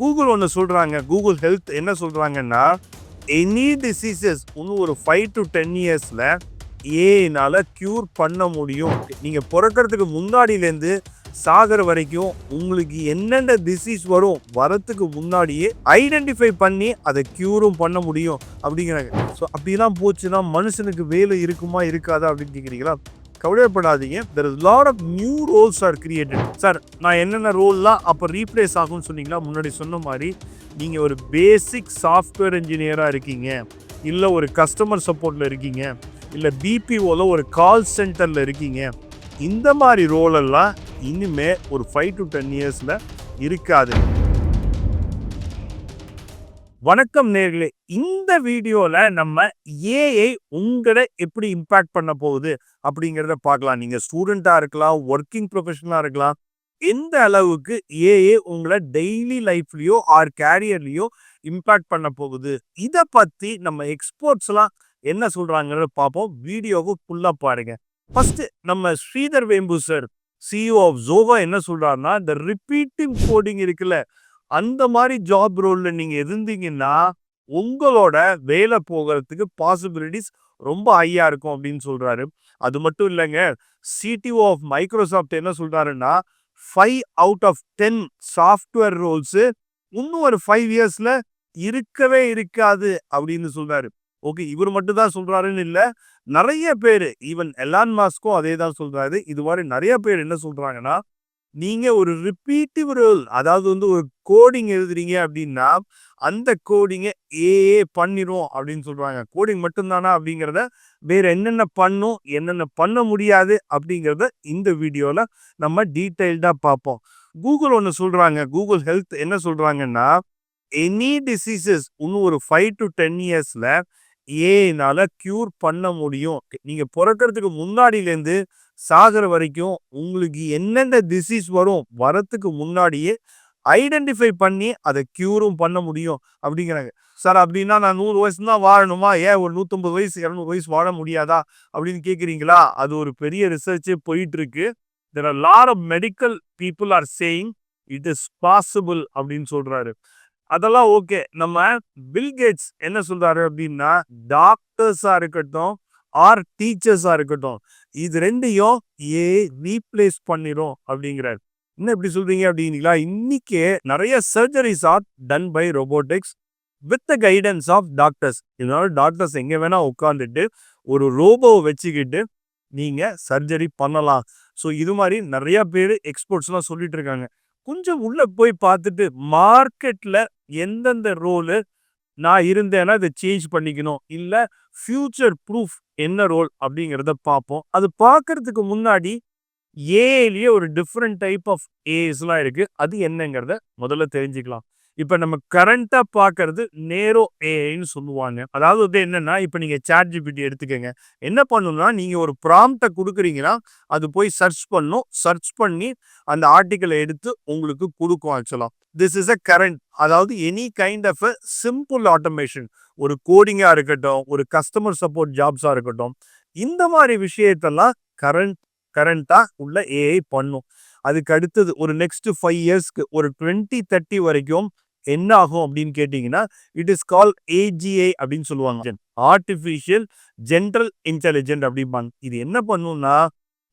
Google ஒன்று சொல்கிறாங்க, Google health என்ன சொல்கிறாங்கன்னா, எனி டிசீசஸ் இன்னும் ஒரு 5 to 10 இயர்ஸில் ஏஐனால க்யூர் பண்ண முடியும். நீங்கள் பிறக்கிறதுக்கு முன்னாடியிலேருந்து சாகிற வரைக்கும் உங்களுக்கு என்னென்ன டிசீஸ் வரும் வரத்துக்கு முன்னாடியே ஐடென்டிஃபை பண்ணி அதை க்யூரும் பண்ண முடியும் அப்படிங்கிறாங்க. ஸோ அப்படிலாம் போச்சுன்னா மனுஷனுக்கு வேலை இருக்குமா இருக்காதா அப்படின்னு கேட்குறீங்களா? கவலைப்படாதீங்க. there is lot of new roles are created. Sir நான் என்னென்ன ரோல்லாம் அப்போ ரீப்ளேஸ் ஆகும்னு சொன்னீங்களா? முன்னாடி சொன்ன மாதிரி நீங்கள் ஒரு பேசிக் சாஃப்ட்வேர் இன்ஜினியராக இருக்கீங்க, இல்லை ஒரு கஸ்டமர் சப்போர்ட்டில் இருக்கீங்க, இல்லை பிபிஓவில் ஒரு கால் சென்டரில் இருக்கீங்க. இந்த மாதிரி ரோலெல்லாம் இனிமே ஒரு 5 to 10 இயர்ஸில் இருக்காது. வணக்கம் நேர்களே, இந்த வீடியோவில் நம்ம ஏஐ உங்களை எப்படி இம்பேக்ட் பண்ண போகுது அப்படிங்கிறத பார்க்கலாம். நீங்கள் ஸ்டூடெண்ட்டாக இருக்கலாம், ஒர்க்கிங் ப்ரொஃபஷனலாக இருக்கலாம். எந்த அளவுக்கு ஏஐ உங்களை டெய்லி லைஃப்லேயோ ஆர் கேரியர்லேயோ இம்பேக்ட் பண்ண போகுது, இதை பற்றி நம்ம எக்ஸ்பர்ட்ஸ்லாம் என்ன சொல்கிறாங்கன்னு பார்ப்போம். வீடியோவை ஃபுல்லாக பாருங்கள். ஃபஸ்ட்டு நம்ம ஸ்ரீதர் வேம்பு சார், சிஇஓ ஆஃப் ஜோவா என்ன சொல்கிறாருன்னா, இந்த ரிப்பீட்டிங் கோடிங் இருக்குல்ல, அந்த மாதிரி ஜாப் ரோலில் நீங்கள் இருந்தீங்கன்னா உங்களோட வேலை போகிறதுக்கு பாசிபிலிட்டிஸ் ரொம்ப ஹையாக இருக்கும் அப்படின்னு சொல்கிறாரு. அது மட்டும் இல்லைங்க, சிடிஓ ஆஃப் மைக்ரோசாஃப்ட் என்ன சொல்கிறாருன்னா, 5 out of 10 சாஃப்ட்வேர் ரோல்ஸு இன்னும் ஒரு 5 இயர்ஸில் இருக்கவே இருக்காது அப்படின்னு சொல்கிறாரு. ஓகே, இவர் மட்டும் தான் சொல்கிறாருன்னு இல்லை, நிறைய பேர், ஈவன் எலான் மாஸ்க்கும் அதே தான் சொல்கிறாரு. இது மாதிரி நிறைய பேர் என்ன சொல்கிறாங்கன்னா, நீங்கள் ஒரு ரிப்பீட்டிவ் ரோல், அதாவது ஒரு கோடிங் எழுதுறீங்க அப்படின்னா அந்த கோடிங்கை ஏஏ பண்ணிடும் அப்படின்னு சொல்கிறாங்க. கோடிங் மட்டும்தானா அப்படிங்கிறத, வேறு என்னென்ன பண்ணும் என்னென்ன பண்ண முடியாது அப்படிங்கிறத இந்த வீடியோவில் நம்ம டீட்டெயில்டாக பார்ப்போம். கூகுள் ஒன்று சொல்கிறாங்க, கூகுள் ஹெல்த் என்ன சொல்கிறாங்கன்னா, எனி டிசீசஸ் இன்னும் ஒரு 5 to 10 இயர்ஸில் ஏஐனால க்யூர் பண்ண முடியும். நீங்கள் பிறக்கிறதுக்கு முன்னாடியிலேருந்து சாகிற வரைக்கும் உங்களுக்கு என்னென்ன டிசீஸ் வரும் வரத்துக்கு முன்னாடியே ஐடென்டிஃபை பண்ணி அதை க்யூரும் பண்ண முடியும் அப்படிங்கிறாங்க. சார் அப்படின்னா நான் 100 வயசு தான் வாழணுமா, ஏன் ஒரு 150 வயசு 200 வயசு வாழ முடியாதா அப்படின்னு கேட்குறீங்களா? அது ஒரு பெரிய ரிசர்ச்சே போயிட்டுருக்கு. there are lot of medical people are saying it is possible அப்படின்னு சொல்கிறாரு. அதெல்லாம் ஓகே. நம்ம பில்கேட்ஸ் என்ன சொல்றாரு அப்படின்னா, டாக்டர்ஸாக இருக்கட்டும் ஆர் டீச்சர்ஸாக இருக்கட்டும், இது ரெண்டையும் ரீப்ளேஸ் பண்ணிடும் அப்படிங்கிறார். என்ன இப்படி சொல்றீங்க அப்படிங்களா? இன்னைக்கு நிறைய surgeries are done by robotics with the guidance of doctors. இதனால டாக்டர்ஸ் எங்கே வேணா உட்காந்துட்டு ஒரு ரோபோவை வச்சுக்கிட்டு நீங்கள் சர்ஜரி பண்ணலாம். ஸோ இது மாதிரி நிறைய பேர் எக்ஸ்பர்ட்ஸ்லாம் சொல்லிட்டு இருக்காங்க. கொஞ்சம் உள்ளே போய் பார்த்துட்டு மார்க்கெட்டில் எந்தெந்த ரோலு நான் இருந்தேன்னா இதை சேஞ்ச் பண்ணிக்கணும், இல்லை ஃபியூச்சர் ப்ரூஃப் என்ன ரோல் அப்படிங்கிறத பார்ப்போம். அது பார்க்கறதுக்கு முன்னாடி ஏஐலேயே ஒரு டிஃப்ரெண்ட் டைப் ஆஃப் ஏஐஸ்லாம் இருக்குது. அது என்னங்கிறத முதல்ல தெரிஞ்சுக்கலாம். இப்போ நம்ம கரண்ட்டாக பார்க்கறது நேரோ ஏஐன்னு சொல்லுவாங்க. அதாவது என்னென்னா, இப்போ நீங்கள் ChatGPT எடுத்துக்கோங்க. என்ன பண்ணணும்னா, நீங்கள் ஒரு ப்ராம்ப்டை கொடுக்குறீங்கன்னா அது போய் சர்ச் பண்ணும். சர்ச் பண்ணி அந்த ஆர்டிக்கலை எடுத்து உங்களுக்கு கொடுக்கும். ஆக்சுவலாக திஸ் இஸ் அ கரண்ட், அதாவது any kind of a simple automation. ஒரு கோடிங்காக இருக்கட்டும், ஒரு கஸ்டமர் சப்போர்ட் ஜாப்ஸாக இருக்கட்டும், இந்த மாதிரி விஷயத்தெல்லாம் கரண்ட்டாக உள்ள ஏஐ பண்ணும். அதுக்கு அடுத்தது ஒரு நெக்ஸ்ட் 5 இயர்ஸ்க்கு ஒரு 2030 வரைக்கும் என்ன ஆகும் அப்படின்னு கேட்டிங்கன்னா, இட் இஸ் கால் ஏஜிஐ அப்படின்னு சொல்லுவாங்க, ஆர்டிஃபிஷியல் ஜென்ரல் இன்டெலிஜென்ட் அப்படிம்பாங்க. இது என்ன பண்ணும்னா,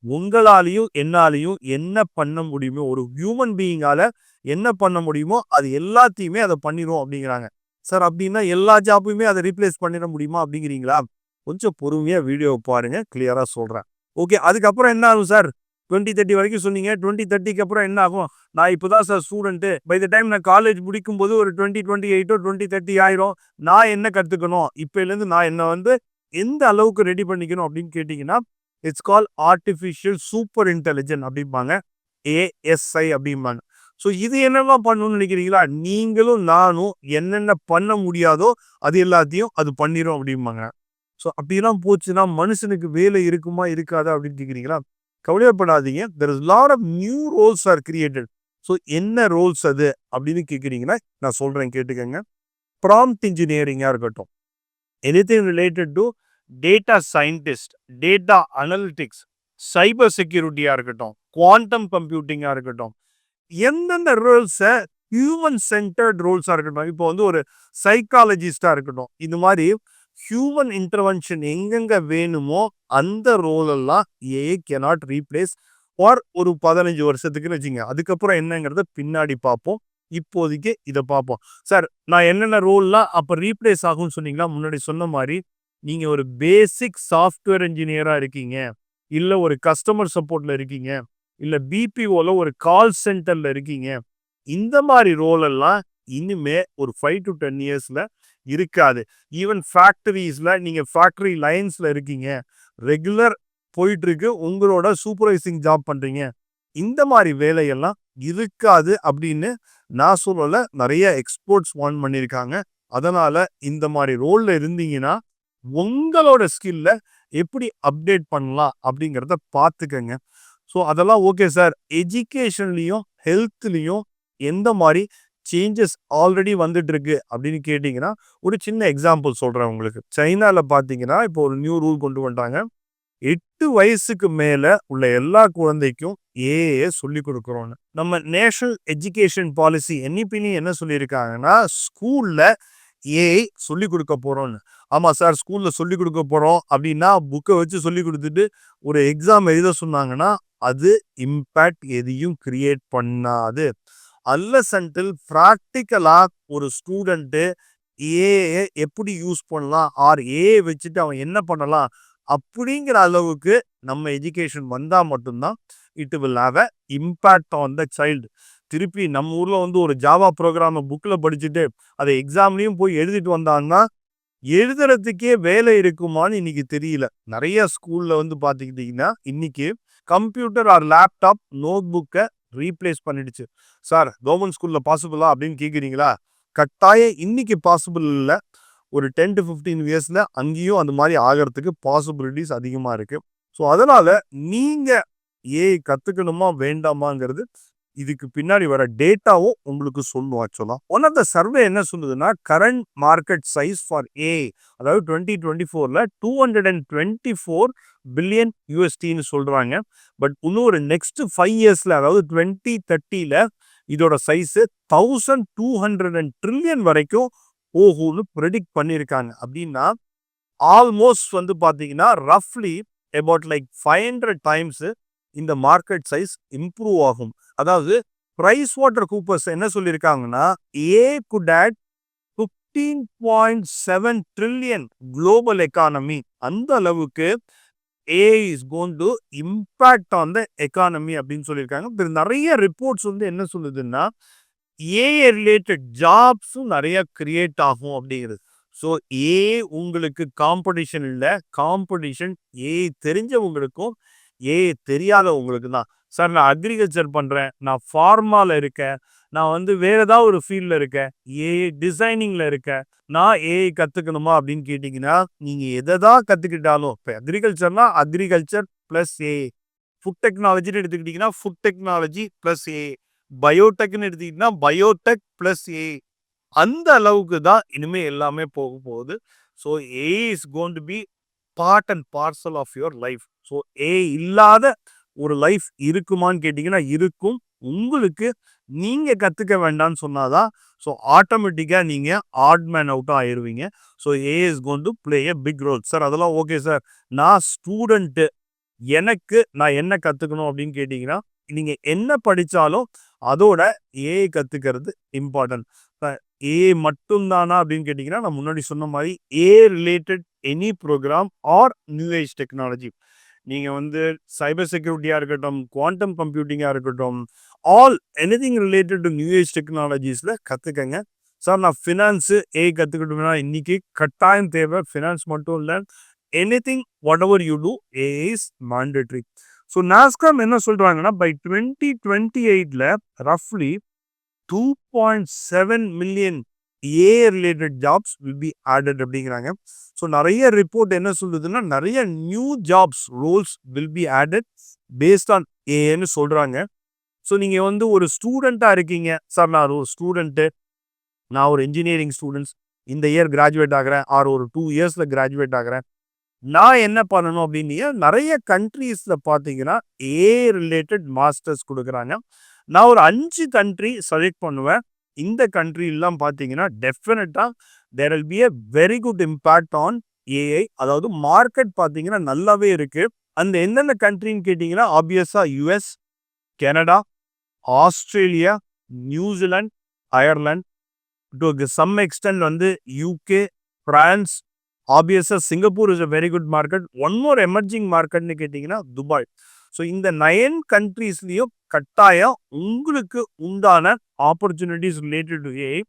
உங்களாலையும் என்னாலையும் என்ன பண்ண முடியுமோ, ஒரு ஹியூமன் பீயிங்கால என்ன பண்ண முடியுமோ அது எல்லாத்தையுமே அதை பண்ணிடும் அப்படிங்கிறாங்க. சார் அப்படின்னா எல்லா ஜாப்பையுமே அதை ரீப்ளேஸ் பண்ணிட முடியுமா அப்படிங்கிறீங்களா? கொஞ்சம் பொறுமையாக வீடியோ பாருங்க, கிளியராக சொல்கிறேன். ஓகே, அதுக்கப்புறம் என்ன ஆகும் சார்? 2030 வரைக்கும் சொன்னீங்க. 2030க்கு அப்புறம் என்ன ஆகும்? நான் இப்போ தான் sir student, by the time நான் காலேஜ் முடிக்கும்போது ஒரு 2028 2030 ஆயிரும். நான் என்ன கற்றுக்கணும், இப்போலேருந்து நான் என்ன எந்த அளவுக்கு ரெடி பண்ணிக்கணும் அப்படின்னு கேட்டிங்கன்னா, it's call artificial super intelligent அப்படிம்பாங்க, ஏஎஸ்ஐ அப்படிம்பாங்க. ஸோ இது என்னெல்லாம் பண்ணணும்னு நினைக்கிறீங்களா? நீங்களும் நானும் என்னென்ன பண்ண முடியாதோ அது எல்லாத்தையும் அது பண்ணிடும் அப்படிம்பாங்க. ஸோ அப்படிலாம் போச்சுன்னா மனுஷனுக்கு வேலை இருக்குமா இருக்காதா அப்படின்னு கேட்குறீங்களா? கவலைப்படாதீங்க. there is lot of new roles are created. So என்ன ரோல்ஸ் அது அப்படின்னு கேட்குறீங்கன்னா நான் சொல்கிறேன், கேட்டுக்கோங்க. ப்ராம்ப்ட் இன்ஜினியரிங்காக இருக்கட்டும், anything related to data scientist, data analytics, cyber செக்யூரிட்டியாக இருக்கட்டும், குவாண்டம் கம்ப்யூட்டிங்காக இருக்கட்டும், எந்தெந்த ரோல்ஸை ஹியூமன் சென்டர்ட் ரோல்ஸா இருக்கட்டும், இப்போ வந்து ஒரு சைக்காலஜிஸ்டா இருக்கட்டும், இந்த மாதிரி ஹியூமன் இன்டர்வென்ஷன் எங்கெங்க வேணுமோ அந்த ரோல் எல்லாம் ஏஐ கேனாட் ரீப்ளேஸ் ஃபார் ஒரு 15 வருஷத்துக்குன்னு வச்சுங்க. அதுக்கப்புறம் என்னங்கிறத பின்னாடி பார்ப்போம். இப்போதைக்கு இதை பார்ப்போம். சார், நான் என்னென்ன ரோல்லாம் அப்ப ரீப்ளேஸ் ஆகும்னு சொன்னீங்கன்னா, முன்னாடி சொன்ன மாதிரி நீங்க ஒரு பேசிக் சாஃப்ட்வேர் இன்ஜினியரா இருக்கீங்க, இல்ல ஒரு கஸ்டமர் சப்போர்ட்ல இருக்கீங்க, இல்ல பிபிஓல ஒரு கால் சென்டர்ல இருக்கீங்க. இந்த மாதிரி ரோல் எல்லாம் இனிமே ஒரு 5 to 10 இயர்ஸ்ல இருக்காது. ஈவன் ஃபேக்டரிஸ்ல நீங்க ஃபேக்டரி லைன்ஸ்ல இருக்கீங்க, ரெகுலர் போயிட்டு இருக்கு, உங்களோட சூப்பர்வைசிங் ஜாப் பண்றீங்க, இந்த மாதிரி வேலையெல்லாம் இருக்காது அப்படின்னு நான் சொல்லல, நிறைய எக்ஸ்போர்ட்ஸ் வார்ன் பண்ணியிருக்காங்க. அதனால இந்த மாதிரி ரோல்ல இருந்தீங்கன்னா உங்களோட ஸ்கில்ல எப்படி அப்டேட் பண்ணலாம் அப்படிங்கிறத பார்த்துக்கங்க. ஸோ அதெல்லாம் ஓகே சார். எஜுகேஷன்லையும் ஹெல்த்லையும் எந்த மாதிரி சேஞ்சஸ் ஆல்ரெடி வந்துட்டு இருக்கு அப்படின்னு கேட்டிங்கன்னா, ஒரு சின்ன எக்ஸாம்பிள் சொல்கிறேன் உங்களுக்கு. சைனாவில் பார்த்தீங்கன்னா இப்போ ஒரு நியூ ரூல் கொண்டு வந்துட்டாங்க. 8 வயசுக்கு மேல உள்ள எல்லா குழந்தைக்கும் ஏஐ சொல்லிக் கொடுக்குறோம்னு. நம்ம நேஷனல் எஜுகேஷன் பாலிசி NEPலையும் என்ன சொல்லியிருக்காங்கன்னா, ஸ்கூல்ல ஏஐ சொல்லிக் கொடுக்க போறோம்னு. ஆமா சார், ஸ்கூல்ல சொல்லிக் கொடுக்க போறோம் அப்படின்னா புக்கை வச்சு சொல்லிக் கொடுத்துட்டு ஒரு எக்ஸாம் எழுத சொன்னாங்கன்னா அது இம்பேக்ட் எதையும் கிரியேட் பண்ணாது. அன்லெஸ் அன்டில் ப்ராக்டிக்கலா ஒரு ஸ்டூடெண்ட்டு ஏஐ எப்படி யூஸ் பண்ணலாம், ஆர் ஏஐ வச்சுட்டு அவன் என்ன பண்ணலாம் அப்படிங்கிற அளவுக்கு நம்ம எஜுகேஷன் வந்தா மட்டும்தான் it will have a impact on the child. திருப்பி நம்ம ஊர்ல வந்து ஒரு ஜாவா ப்ரோக்ராம புக்ல படிச்சுட்டு அதை எக்ஸாம்லயும் போய் எழுதிட்டு வந்தாங்கன்னா எழுதுறதுக்கே வேலை இருக்குமான்னு இன்னைக்கு தெரியல. நிறைய ஸ்கூல்ல வந்து பாத்துக்கிட்டீங்கன்னா இன்னைக்கு கம்ப்யூட்டர் ஆர் லேப்டாப் நோட் புக்கை ரீப்ளேஸ் பண்ணிடுச்சு. சார், கவர்மெண்ட் ஸ்கூல்ல பாசிபிளா அப்படின்னு கேக்குறீங்களா? கட்டாயம் இன்னைக்கு பாசிபிள் இல்லை. ஒரு 10 to 15 இயர்ஸ்ல அங்கேயும் அந்த மாதிரி ஆகிறதுக்கு பாசிபிலிட்டிஸ் அதிகமா இருக்கு. ஸோ அதனால நீங்க ஏஐ கத்துக்கணுமா வேண்டாமாங்கிறது இதுக்கு பின்னாடி வர டேட்டாவும் உங்களுக்கு சொல்லும். ஆக்சுவலா ஒன் ஆஃப் த சர்வே என்ன சொல்லுதுன்னா, current market size for AI, அதாவது 2024ல 224 பில்லியன் USDன்னு சொல்றாங்க. பட் இன்னும் ஒரு நெக்ஸ்ட் 5 இயர்ஸ்ல, அதாவது 2030ல இதோட சைஸ் 1200 ட்ரில்லியன் வரைக்கும் போகும்னு ப்ரெடிக்ட் பண்ணியிருக்காங்க. அப்படின்னா ஆல்மோஸ்ட் வந்து பாத்தீங்கன்னா ரஃப்லி அபவுட் லைக் 500 டைம்ஸ் இந்த மார்க்கெட் சைஸ் இம்ப்ரூவ் ஆகும். அதாவது பிரைஸ் வாட்டர் கூப்பர்ஸ் என்ன சொல்லியிருக்காங்கன்னா, a could add 15.7 trillion global economy. அந்த அளவுக்கு AI is going to impact on the economy அப்படின்னு சொல்லியிருக்காங்க. நிறைய ரிப்போர்ட்ஸ் வந்து என்ன சொல்லுதுன்னா, ஏஐ ரிலேட்டட் ஜாப்ஸும் நிறைய கிரியேட் ஆகும் அப்படிங்கிறது. ஸோ ஏஐ உங்களுக்கு காம்படிஷன் இல்லை, காம்படிஷன் ஏஐ தெரிஞ்சவங்களுக்கும் ஏஐ தெரியாதவங்களுக்கு தான். சார், நான் அக்ரிகல்ச்சர் பண்றேன், நான் ஃபார்மால இருக்கேன், நான் வந்து வேற ஏதாவது ஒரு ஃபீல்ட்ல இருக்கேன், ஏஐ டிசைனிங்ல இருக்கேன், நான் ஏஐ கத்துக்கணுமா அப்படின்னு கேட்டீங்கன்னா, நீங்க எதைதான் கத்துக்கிட்டாலும், இப்போ அக்ரிகல்ச்சர்னா அக்ரிகல்ச்சர் பிளஸ் ஏஐ, ஃபுட் டெக்னாலஜின்னு எடுத்துக்கிட்டீங்கன்னா ஃபுட் டெக்னாலஜி பிளஸ் ஏஐ, பயோடெக்னு எடுத்துக்கிட்டீங்கன்னா பயோடெக் பிளஸ் ஏஐ, அந்த அளவுக்கு தான் இனிமே எல்லாமே போக போகுது. So AI is going to be part and parcel of your life. So AI இல்லாத ஒரு லைஃப் இருக்குமான்னு கேட்டீங்கன்னா இருக்கும். உங்களுக்கு நீங்க கத்துக்க வேண்டாம்னு சொன்னாதான் ஸோ ஆட்டோமேட்டிக்கா நீங்க ஆட் மேன் அவுட்டா ஆயிருவீங்க. So AI is going to play a big role. Sir, அதெல்லாம் ஓகே சார், நான் ஸ்டூடெண்ட், எனக்கு நான் என்ன கத்துக்கணும் அப்படின்னு கேட்டீங்கன்னா, நீங்க என்ன படிச்சாலும் அதோட ஏஐ கத்துக்கிறது இம்பார்ட்டன்ட். ஏஐ மட்டும் தானா அப்படின்னு கேட்டீங்கன்னா, நான் முன்னாடி சொன்ன மாதிரி AI related any program R new age technology, நீங்க வந்து சைபர் செக்யூரிட்டியா இருக்கட்டும், குவாண்டம் கம்ப்யூட்டிங்கா இருக்கட்டும், all anything related to new age டெக்னாலஜிஸ்ல கத்துக்கங்க. Sir, நான் ஃபினான்ஸு ஏஐ கத்துக்கிட்டோம்னா இன்னைக்கு கட்டாயம் தேவை. ஃபினான்ஸ் மட்டும் இல்லை, anything what ever you two AI is mandatory. So NASSCOM என்ன சொல்றாங்கன்னா, by 2028ல ரஃப்லி 2.7 million AI related jobs will be added அப்படிங்கிறாங்க. ஸோ நிறைய ரிப்போர்ட் என்ன சொல்லுதுன்னா, நிறைய new jobs roles will be added based on ஏஐன்னு சொல்றாங்க. ஸோ நீங்க வந்து ஒரு ஸ்டூடெண்டா இருக்கீங்க, சார் நான் ஒரு ஸ்டூடெண்ட்டு, நான் ஒரு இன்ஜினியரிங் ஸ்டூடெண்ட்ஸ், இந்த இயர் கிராஜுவேட் ஆகிறேன், ஆர் ஒரு 2 இயர்ஸ்ல கிராஜுவேட் ஆகிறேன், நான் என்ன பண்ணணும் அப்படின்னு நிறைய கண்ட்ரீஸ்ல பார்த்தீங்கன்னா ஏஐ ரிலேட்டட் மாஸ்டர்ஸ் கொடுக்குறாங்க. நான் ஒரு 5 கண்ட்ரி செலக்ட் பண்ணுவேன். இந்த கண்ட்ரி எல்லாம் பார்த்தீங்கன்னா definitely there will be a very good impact on AI. அதாவது மார்க்கெட் பார்த்தீங்கன்னா நல்லாவே இருக்கு. அந்த எந்தெந்த கண்ட்ரின்னு கேட்டீங்கன்னா obviously US, Canada, Australia, New Zealand, Ireland, to some extent வந்து UK, France, obviously Singapore is a very good market. One more emerging மார்க்கெட்னு கேட்டீங்கன்னா துபாய். ஸோ இந்த 9 கண்ட்ரீஸ்லயும் கட்டாயம் உங்களுக்கு உண்டான ஆப்பர்ச்சுனிட்டிஸ் ரிலேட்டட் டு ஏஐ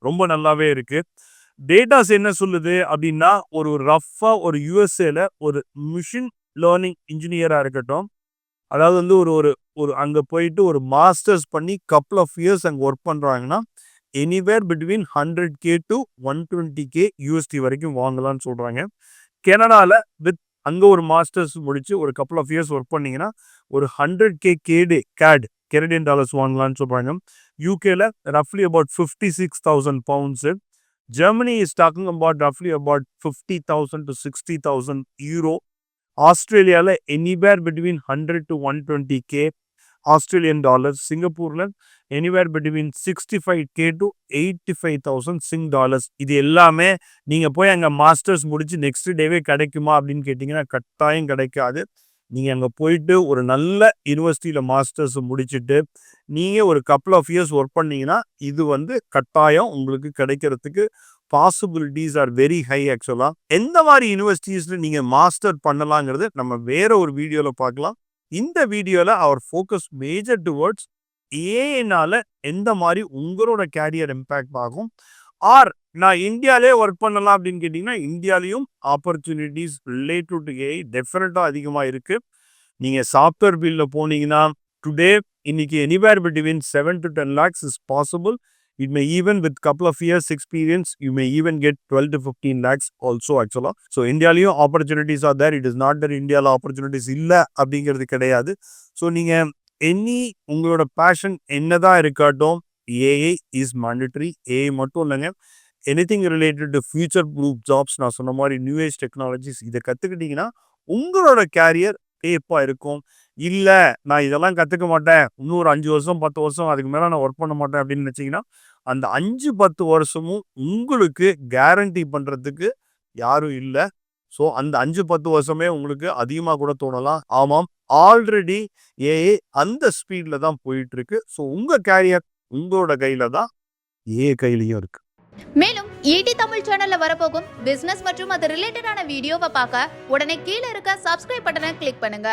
ரொம்ப நல்லாவே இருக்கு. டேட்டாஸ் என்ன சொல்லுது அப்படின்னா ஒரு ரஃபா ஒரு யுஎஸ்ஏல ஒரு மிஷின் லேர்னிங் இன்ஜினியரா இருக்கட்டும், அதாவது வந்து ஒரு ஒரு ஒரு அங்க போயிட்டு ஒரு மாஸ்டர்ஸ் பண்ணி கப்புள் ஆஃப் இயர்ஸ் அங்க ஒர்க் பண்றாங்கன்னா anywhere between 100K to 120K USD வரைக்கும் வாங்கலாம்னு சொல்றாங்க. கனடால வித் அங்க ஒரு மாஸ்டர்ஸ் முடிச்சு ஒரு கப்புள் ஆஃப் இயர்ஸ் ஒர்க் பண்ணீங்கன்னா ஒரு 100K கேட் கெனடியன் டாலர்ஸ் வாங்கலாம்னு சொல்றாங்க. யூகேல ரஃப்லி about 56,000 pounds. Germany is talking about roughly about 50,000 to 60,000 euro. ஆஸ்திரேலியாவில் anywhere between 100 to 120K Australian dollars. சிங்கப்பூர்ல anywhere between 65K to 85,000 Sing dollars. இது எல்லாமே நீங்க போய் அங்க மாஸ்டர்ஸ் முடிச்சு நெக்ஸ்ட் டேவே கிடைக்குமா அப்படின்னு கேட்டீங்கன்னா கட்டாயம் கிடைக்காது. நீங்க அங்க போயிட்டு ஒரு நல்ல யூனிவர்சிட்டியில மாஸ்டர்ஸ் முடிச்சுட்டு நீங்க ஒரு கப்புள் ஆஃப் இயர்ஸ் ஒர்க் பண்ணீங்கன்னா இது வந்து கட்டாயம் உங்களுக்கு கிடைக்கிறதுக்கு பாசிபிலிட்டிஸ் ஆர் வெரி ஹை. ஆக்சுவலா எந்த மாதிரி யூனிவர்சிட்டிஸ்ல நீங்க மாஸ்டர் பண்ணலாங்கிறது நம்ம வேற ஒரு வீடியோல பார்க்கலாம். இந்த வீடியோல அவர் ஃபோக்கஸ் மேஜர் டுவர்ட்ஸ் ஏஐனால எந்த மாதிரி உங்களோட கேரியர் இம்பேக்ட் ஆகும். ஆர் நான் இந்தியாலே ஒர்க் பண்ணலாம் அப்படின்னு கேட்டீங்கன்னா இந்தியாலையும் ஆப்பர்ச்சுனிட்டிஸ் ரிலேட்டட் டு ஏஐ டெஃபினட்டா அதிகமா இருக்கு. நீங்க சாஃப்ட்வேர் ஃபீல்ட்ல போனீங்கன்னா டுடே இன்னைக்கு anywhere between 7 to 10 lakhs is possible. It may even with couple of years experience, you may even get 12 to 15 lakhs also actually. So Indiaலையும் opportunities are there. It is not that Indiaல opportunities இல்ல அப்படிங்கிறது கிடையாது. So நீங்க உங்களோட fashion என்னதான் இருக்கட்டும் AI is mandatory. AI மட்டும் இல்லைங்க, anything related to future proof jobs நான் சொன்ன மாதிரி நியூ ஏஜ் டெக்னாலஜிஸ் இதை கற்றுக்கிட்டீங்கன்னா உங்களோட கேரியர் சேஃபாக இருக்கும். இல்லை நான் இதெல்லாம் கற்றுக்க மாட்டேன், இன்னொரு 5 வருஷம் 10 வருஷம் அதுக்கு மேலே நான் ஒர்க் பண்ண மாட்டேன் அப்படின்னு நினச்சிங்கன்னா அந்த 5-10 வருஷமும் உங்களுக்கு கேரண்டி பண்ணுறதுக்கு யாரும் இல்லை. ஸோ அந்த 5-10 வருஷமே உங்களுக்கு அதிகமாக கூட தோணலாம். ஆமாம், ஆல்ரெடி ஏஐ அந்த ஸ்பீடில் தான் போயிட்டு இருக்கு. ஸோ உங்கள் கேரியர் உங்களோட கையில தான், ஏஐ கையிலையும் இருக்கு. மேலும் ஈடி தமிழ் சேனல்ல வரப்போகும் பிசினஸ் மற்றும் அது ரிலேட்டடான வீடியோவை பார்க்க உடனே கீழே இருக்க சப்ஸ்கிரைப் பட்டனை கிளிக் பண்ணுங்க.